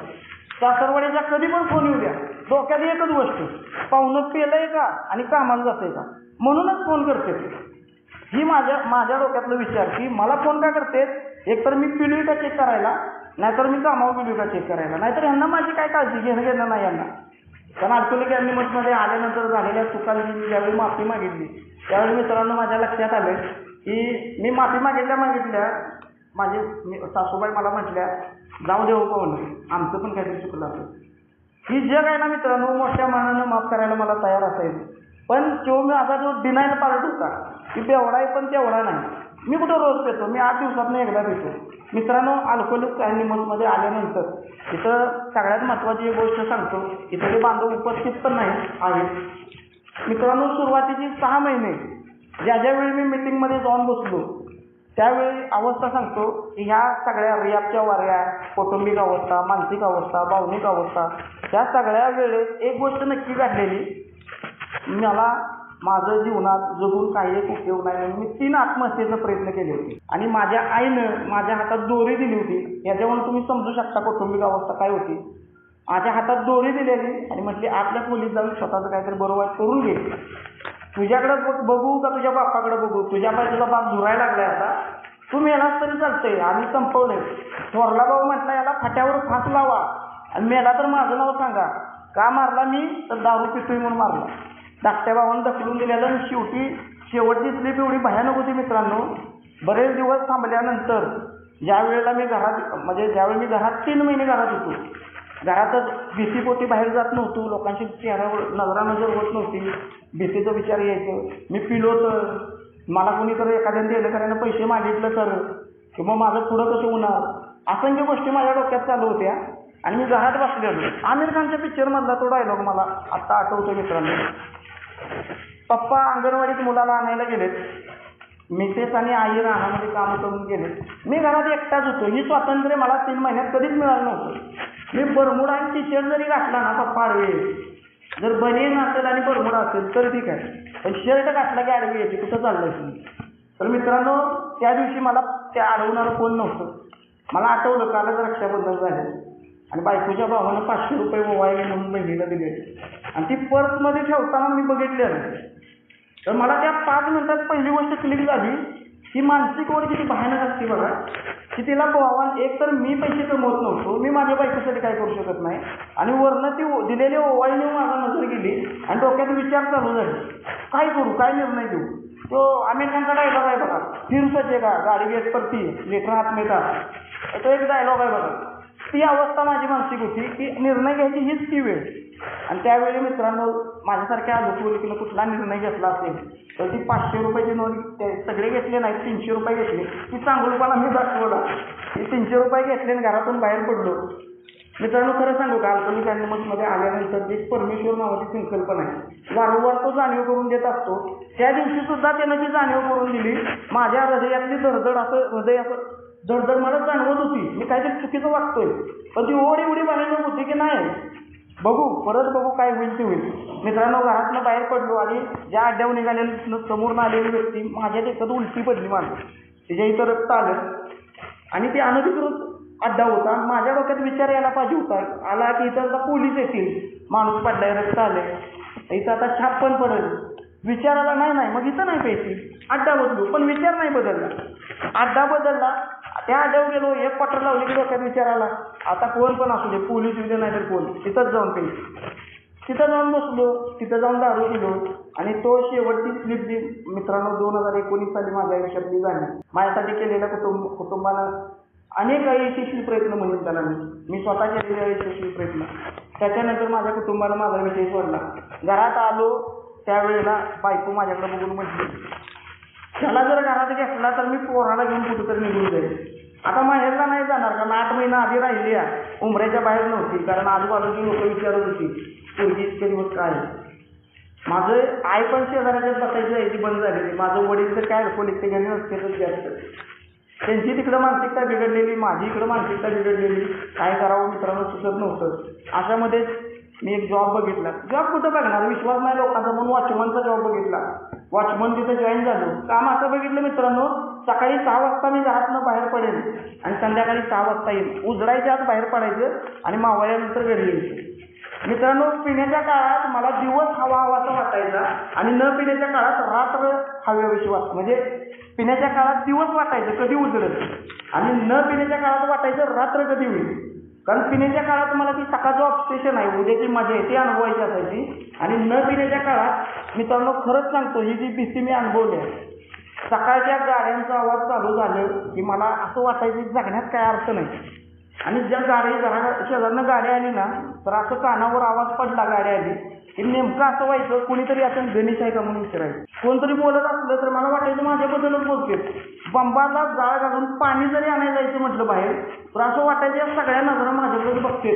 सासरवाडीचा कधी पण फोन येऊ द्या, डोक्यात एकच गोष्ट, पाहुणं पेलंय का आणि कामाला जातंय का, म्हणूनच फोन करते. ही माझ्या डोक्यातला विचार की मला फोन का करतेत, एकतर मी पिलोय का चेक करायला, नाहीतर मी कामावर गेलोय का चेक करायला, नाहीतर ह्यांना माझी काय काळजी घेणं नाही यांना. कारण अल्कोहोलिक ॲनिमल्समध्ये आल्यानंतर झालेल्या चुकांची मी ज्यावेळी माफी मागितली त्यावेळी मित्रांनो माझ्या लक्षात आलं की मी माफी मागितल्या सासूबाई मला म्हटल्या जाऊ देऊ पाहुणं आमचं पण काहीतरी चुकलं असेल. ही जग आहे ना मित्रांनो मोठ्या मनानं माफ करायला मला तयार असायचं. पण माझा जो डिनायल पार्ट होता की बेवडा आहे पण तेवढा नाही. मी कुठं रोज पेतो, मी 8 दिवसातून एकदा पेतो. मित्रांनो अल्कोहोलिक ॲनिमल्समध्ये आल्यानंतर इथं सगळ्यात महत्त्वाची एक गोष्ट सांगतो, इथे ते बांधव उपस्थित पण नाही आहेत. मित्रांनो सुरुवातीची 6 महिने ज्यावेळी मी मीटिंगमध्ये जाऊन बसलो त्यावेळी अवस्था सांगतो की ह्या सगळ्या रियाबच्या वाऱ्या, कौटुंबिक अवस्था, मानसिक अवस्था, भावनिक अवस्था ह्या सगळ्या वेळेस एक गोष्ट नक्की घडलेली, मला माझं जीवनात जगून काही एक उपयोग नाही म्हणून मी 3 आत्महत्येचा प्रयत्न केले होते. आणि माझ्या आईनं माझ्या हातात दोरी दिली होती. याच्यावरून तुम्ही समजू शकता कौटुंबिक अवस्था काय होती. माझ्या हातात दोरी दिलेली आणि म्हटली आपल्या खोलीत जाऊन स्वतःचं काहीतरी बरोबर करून घे. तुझ्याकडं बघू का तुझ्या बापाकडे बघू, तुझ्या पाय तुझा बाप धुरायला लागलाय आता, तू मेलास तरी चालतंय. आम्ही संपवलंय. थोरला भाऊ म्हटला याला फाट्यावर फास लावा आणि मेला तर माझं नाव सांगा. का मारला मी तर दारू पितोय म्हणून मारला. धाकट्या भावानं ढकलून दिलेलं आणि शेवटची स्लीप एवढी भयानक होती मित्रांनो. बरेच दिवस थांबल्यानंतर ज्यावेळी मी घरात 3 महिने घरात होतो, घरातच भीतीपोटी बाहेर जात नव्हतो, लोकांशी चेहऱ्यावर नजर होत नव्हती, भीतीचा विचार यायचं. मी पिलो तर मला कोणीतरी एखाद्याने दिलं करायला पैसे मागितलं तर किंवा माझं पुढं कसं होणार, असंख्य गोष्टी माझ्या डोक्यात चालू होत्या. आणि मी घरात बसलेलो. आमिर खानच्या पिक्चरमधला तो डायलॉग मला आत्ता आठवतो मित्रांनो. पप्पा अंगणवाडीत मुलाला आणायला गेलेत, मिसेस आणि आई रानामध्ये काम करून गेले, मी घरात एकटाच होतो. ही स्वातंत्र्य मला 3 महिन्यात कधीच मिळालं नव्हतं. मी बरमुडा आणि टी शर्ट जरी घातला ना पप्पा आडवे, जर बनियन असेल आणि बरमुडा असेल तर ठीक आहे, पण शर्ट घातला की आडवी यायची, कुठं चाललंय तुम्ही. तर मित्रांनो त्या दिवशी मला त्या अडवणारं कोण नव्हतं. मला आठवलं कालच रक्षाबंधन झाले आणि बायकोच्या भावानं 500 रुपये मोबाईल म्हणून बहिणीला दिले आणि ती पर्समध्ये ठेवताना मी बघितलेलं. तर मला त्या 5 मिनिटात पहिली गोष्ट क्लिक झाली की मानसिक ओढ किती भयानक असते बघा. की तिला भावान एक तर मी पैसे कमवत नव्हतो, मी माझ्या बायकोसाठी काय करू शकत नाही आणि वरनं ती दिलेली ओवाळीने माझा नजर गेली आणि डोक्यात विचार चालू झाले काय करू, काय निर्णय घेऊ. तो आमिर खानचा डायलॉग आहे बघा, फिर सोचे का गाडी गेट परती लेटर हात में था, तो एक डायलॉग आहे बघा. ती अवस्था माझी मानसिक होती की निर्णय घ्यायची हीच ती वेळ. आणि त्यावेळी मित्रांनो माझ्यासारख्या अल्कोहोलिकनं कुठला निर्णय घेतला असेल तर ती 500 रुपयाची नोट सगळे घेतले नाही, 300 रुपये घेतले. ती चांगलपणा मी दाखवला. ती 300 रुपये घेतले आणि घरातून बाहेर पडलो. मित्रांनो खरं सांगू का, अल्कोहोलिक ॲनिमल्समध्ये आल्यानंतर एक परमेश्वर नावाची संकल्पना आहे, वारंवार तो जाणीव करून देत असतो. त्या दिवशी सुद्धा त्यानं ती जाणीव करून दिली. माझ्या हृदयातली धडधड हृदय धडधड मला जाणवत होती मी काहीतरी चुकीचं वागतोय, पण ती ओढ एवढी भयानक होती की नाही परत बघू काय होईल ते होईल. मित्रांनो घरातनं बाहेर पडलो आणि ज्या अड्ड्यावर निघालेल्या समोरून आलेली व्यक्ती माझ्या देखत उलटी पडली माणूस, तिच्या इथं रक्त आलं आणि ती अनधिकृत अड्डा होता. माझ्या डोक्यात विचार यायला पाहिजे होता आला की इथं आता पोलीस येतील, माणूस पडलाय, रक्त आलंय, इथं आता छाप पण पडेल. विचाराला नाही मग इथं नाही पैसे, अड्डा बदलू, पण विचार नाही बदलला. अड्डा बदलला, त्या अड्ड्यावर गेलो, एक क्वार्टर लावली की डोक्यात विचाराला आता कोण पण असू दे, पोलीस उद्या नाही तर कोण, तिथंच जाऊन पैसे. तिथं जाऊन बसलो, तिथं जाऊन दारू पिलो आणि तो शेवटची स्लिप जी मित्रांनो 2019 साली माझ्या आयुष्यातली झाली. माझ्यासाठी केलेल्या कुटुंबानं अनेक यशस्वी प्रयत्न म्हणून त्याला मी स्वतः केलेले यशस्वी प्रयत्न. त्याच्यानंतर माझ्या कुटुंबाला माझा विषय सोडला. घरात आलो त्यावेळेला बायको माझ्याकडे बघून म्हटली त्याला जर घरात घेतला तर मी पोराला घेऊन कुठेतरी निघून जाईल. आता माहेरला नाही जाणार कारण 8 महिना आधी राहिली आहे, उमऱ्याच्या बाहेर नव्हती, कारण आजूबाजूची लोक विचारत होती पूर्वी इतके दिवस काय. माझं आई पण शेजाऱ्याच्याच बसायची यायची बंद झालेली. माझं वडील तर काय अल्कोहोलिक ते घरी नसतेच जास्त. त्यांची तिकडं मानसिकता बिघडलेली, माझी इकडं मानसिकता बिघडलेली. काय करावं मित्रांनो सुचत नव्हतं. अशामध्ये मी एक जॉब बघितला. जॉब कुठं बघणार, विश्वास नाही लोकांचा, म्हणून वॉचमनचा जॉब बघितला. वॉचमन तिथं जॉईन झालो. काम असं बघितलं मित्रांनो, सकाळी 6 वाजता मी घरातनं बाहेर पडेल आणि संध्याकाळी 6 वाजता येईल. उजडायच्या आत बाहेर पडायचं आणि मावळल्यानंतर घरी यायचं. मित्रांनो पिण्याच्या काळात मला दिवस हवासा वाटायचा आणि न पिण्याच्या काळात रात्र हव्याविषयी वाटतं. म्हणजे पिण्याच्या काळात दिवस वाटायचं कधी उजडत आणि न पिण्याच्या काळात वाटायचं रात्र कधी होईल. कारण पिण्याच्या काळात मला ती सकाळचं ऑब्सेशन आहे, उद्याची मजा आहे ती अनुभवायची असायची. आणि न पिण्याच्या काळात मित्रांनो खरंच सांगतो, ही जी भीती मी अनुभवली आहे. सकाळच्या गाड्यांचा आवाज चालू झालं की मला असं वाटायचं की जगण्यात काय अर्थ नाही. आणि ज्या शेजारनं गाडी आली ना, तर असं कानावर आवाज पडला गाडी आली की नेमकं असं व्हायचं, कोणीतरी असं गणेश आहे का म्हणून विचारायचं. कोणतरी बोलत असलं तर मला वाटायचं माझ्याबद्दलच बोलते. बंबाला जाळ घालून पाणी जरी आणायला जायचं म्हटलं बाहेर, तर असं वाटायचं या सगळ्या नजरा माझ्याकडे बघते.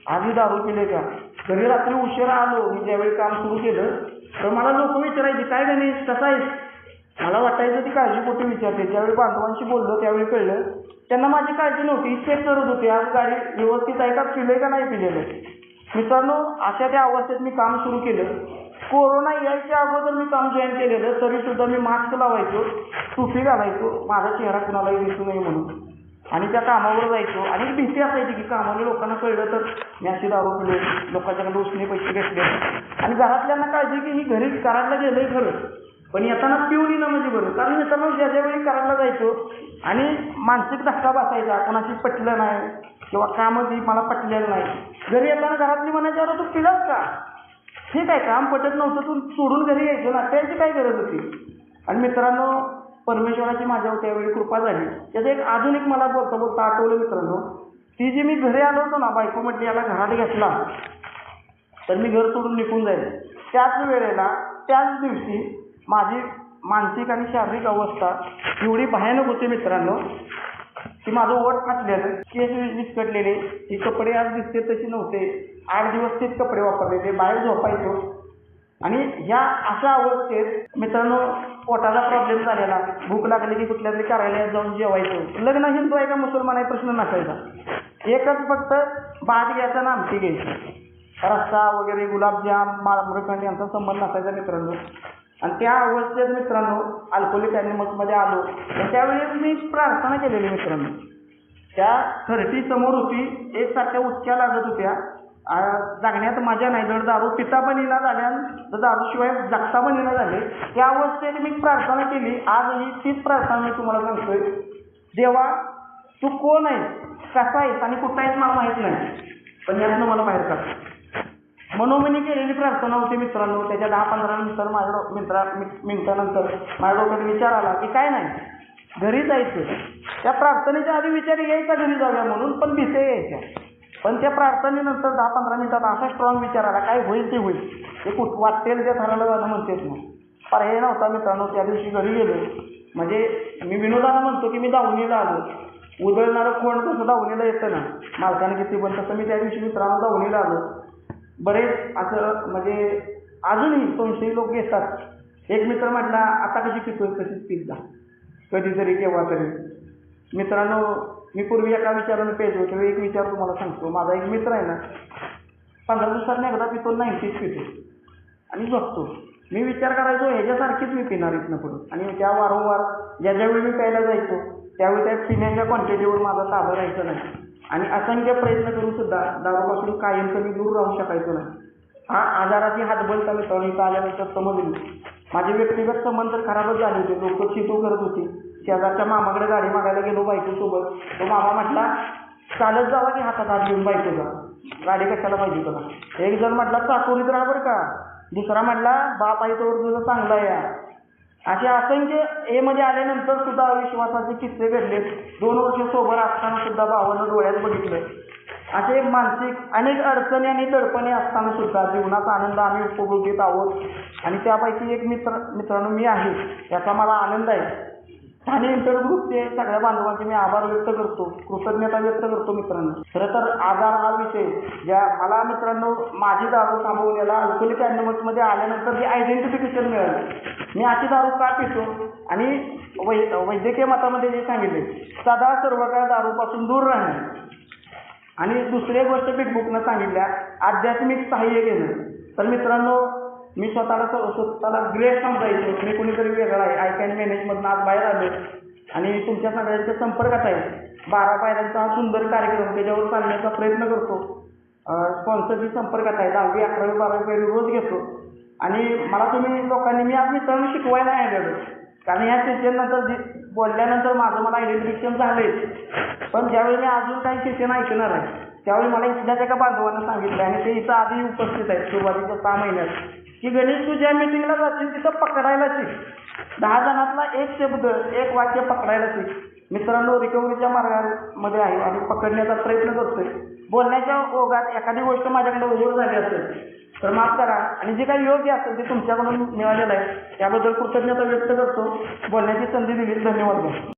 आधी दारू पिले का. घरी रात्री उशिरा आलो मी ज्यावेळी काम सुरू केलं, तर मला लोक विचारायचे काय गणेश कसा आहेस. मला वाटायचं ती काळजीपोटी विचारते. ज्यावेळी बांधवांशी बोललो त्यावेळी कळलं त्यांना माझी काळजी नव्हती, चेक करत होते आज गाडी व्यवस्थित आहे का, पिले का नाही पिलेलं. मित्रांनो अशा त्या अवस्थेत मी काम सुरू केलं. कोरोना यायच्या अगोदर मी काम जॉईन केलेलं, तरी सुद्धा मी मास्क लावायचो, टोपी घालायचो, माझा चेहरा कुणालाही दिसू नये म्हणून. आणि त्या कामावर जायचो. आणि भीती असायची की कामाला लोकांना कळलं तर मी अशी दारू पिले, लोकांच्याकडे उसने पैसे घेतले. आणि घरातल्यांना काळजी की ही घरी करायला गेलंय खरं, पण येताना पिऊन येणं म्हणजे बरं. कारण मित्रांनो ज्या वेळी करायला जायचो आणि मानसिक धक्का बसायचा, कोणाशी पटलं नाही किंवा कामही मला पटलेलं नाही, घरी येताना घरातली म्हणायची अरे तू पिलास का, ठीक आहे काम पटत नव्हतं तू सोडून घरी यायचो ना, त्याची काय गरज होती. आणि मित्रांनो परमेश्वराची माझ्यावर त्यावेळी कृपा झाली. त्याचं अजून एक मला बोलता बोलता आठवलं मित्रांनो, ती जी मी घरी आलो होतो ना, बायको म्हटली याला घरात घेतला तर मी घर सोडून निघून जाईल. त्याच वेळेला त्याच दिवशी माझी मानसिक आणि शारीरिक अवस्था एवढी भयानक होती मित्रांनो की माझं ओठ फाटलेलं, केस विस्कटलेले, हे कपडे आज दिसते तसे नव्हते. 8 दिवस तेच कपडे वापरलेले, बाहेर झोपायचो. आणि ह्या अशा अवस्थेत मित्रांनो पोटाचा प्रॉब्लेम झालेला, भूक लागली की कुठल्या तरी कार्यालयात जाऊन जेवायचो. लग्न हिंदू आहे का मुसलमान आहे प्रश्न नसायचा, एकच फक्त भात घ्यायचा ना आमटी घ्यायची, रस्सा वगैरे गुलाबजाम माळमुरखंड यांचा संबंध नसायचा मित्रांनो. आणि त्या अवस्थेत मित्रांनो अल्कोहोलिक ॲनिमल्समध्ये आलो. त्यावेळी मी प्रार्थना केलेली मित्रांनो. त्या 30 समोर होती, एकसारख्या उचक्या लागत होत्या, जगण्यात मजा नाही, जर दारू पिता पण येणार झाल्या तर दारूशिवाय जगता पण येणार झाले. त्या अवस्थेत मी प्रार्थना केली. आजही तीच प्रार्थना मी तुम्हाला सांगतोय, देवा तू कोण आहेस, कसा आहेस आणि कुठं आहेस मला माहीत नाही, पण यातनं मला बाहेर काढ. मनोमनी केलेली प्रार्थना होती मित्रांनो. त्याच्या 10-15 मिनिटानंतर माझ्या डोक्यात विचार आला की काय नाही घरी जायचं. त्या प्रार्थनेच्या आधी विचार यायचा घरी जाऊया म्हणून, पण भीती यायच्या. पण त्या प्रार्थनेनंतर 10-15 मिनिटात असा स्ट्रॉंग विचार आला काय होईल ते होईल, ते वाटेल त्या ठराला जाणं म्हणतेच ना, पर्याय नव्हता मित्रांनो. त्या दिवशी घरी गेलो, म्हणजे मी विनोदानं म्हणतो की मी दावणीला आलो. उधळणारं कोण कसं दावणीला येतं ना, मालकाने किती पण, तसं मी त्या दिवशी मित्रांनो दावणीला आलो. बरेच असं म्हणजे अजूनही संशयी लोक घेतात. एक मित्र म्हटला आता कशी पितोय तशीच पित जा, कधीतरी केव्हा तरी. मित्रांनो मी पूर्वी एका विचारानं पेज होतो. एक विचार तुम्हाला सांगतो. माझा एक मित्र आहे ना, 15 दिवसांनी एकदा पितो, 90च पितो आणि झोपतो. मी विचार करायचो ह्याच्यासारखीच मी पिणार इथनं पुढं. आणि त्या वारंवार ज्यावेळी मी प्यायला जायचो त्यावेळी त्या पिण्याच्या क्वांटिटीवर माझा ताबा राहायचं नाही. आणि असंख्य प्रयत्न करून सुद्धा दारूपासून कायम कमी दूर राहू शकायचो नाही. हा आजाराची हातबल मित्रांनो इथं आल्यानंतर समजली. माझे व्यक्तिगत संबंध तर खराबच झाले होते. लोक चितू करत होती. शेजारच्या मामाकडे गाडी मागायला गेलो बायकोसोबत, तो मामा म्हटला चालत जावा की हातात हात घेऊन बायकोचा, गाडी कशाला पाहिजे तुला. एक जण म्हटला चाकोरीत राहा बरं का, दुसरा म्हटला बाप आहे तोवर तुझं चांगला या. असे असंख्य हे मध्ये आल्यानंतर सुद्धा अविश्वासाचे किस्से घडले. 2 वर्ष सोबत असताना सुद्धा भावानं डोळ्यात बघितलं. असे मानसिक अनेक अडचणी आणि दडपणे असताना सुद्धा जीवनाचा आनंद आम्ही उपभोगीत आहोत. आणि त्यापैकी एक मित्रांनो मी आहे, याचा मला आनंद आहे. आणि इंटरग्रुपचे सगळ्या बांधवांचे मी आभार व्यक्त करतो, कृतज्ञता व्यक्त करतो मित्रांनो. खरं तर आजार हा विषय ज्या मला मित्रांनो माझी दारू थांबवलेला अल्कोहोलिक ॲनिमल्समध्ये आल्यानंतर जे आयडेंटिफिकेशन मिळालं, मी अशी दारू का पितो आणि वैद्यकीय मतामध्ये जे सांगितले सदा सर्व काळ दारूपासून दूर राहणे. आणि दुसरी एक गोष्ट बिगबुकनं सांगितल्या आध्यात्मिक सहाय्य घेणं. तर मित्रांनो मी स्वतःला ग्रेट समजायचो, मी कोणीतरी वेगळा आहे. आय कॅन मॅनेजमधून आज बाहेर आलो आणि तुमच्या सगळ्यांच्या संपर्कात आहे. 12 पायऱ्यांचा हा सुंदर कार्यक्रम त्याच्यावर चालण्याचा प्रयत्न करतो. स्पॉन्सरशी संपर्कात आहे. 10वी 11वी 12वी पायरी रोज घेतो. आणि मला तुम्ही लोकांनी मी आज मित्रांनो शिकवायला आलेलो, कारण या सेशननंतर बोलल्यानंतर मला आयडेंटिफिकेशन झालंय. पण ज्यावेळी मी अजून काही सेशन ऐकणार आहे त्यावेळी मला इथल्याच एका बांधवानं सांगितलं आणि ते इथं आधी उपस्थित आहेत सुरुवातीच्या 6 महिन्यात, की गणेश तू ज्या मीटिंगला जाशील तिथं पकडायला शिक. 10 जणातला एक शब्द, एक वाक्य पकडायला शिक. मित्रांनो, रिकव्हरीच्या मार्गामध्ये आहे आणि पकडण्याचा प्रयत्न करतोय. बोलण्याच्या ओघात एखादी गोष्ट माझ्याकडे ओझर झाली असेल तर माफ करा, आणि जे काही योग्य असेल ते तुमच्याकडून मिळालेलं आहे त्याबद्दल कृतज्ञता व्यक्त करतो. बोलण्याची संधी दिली, धन्यवाद.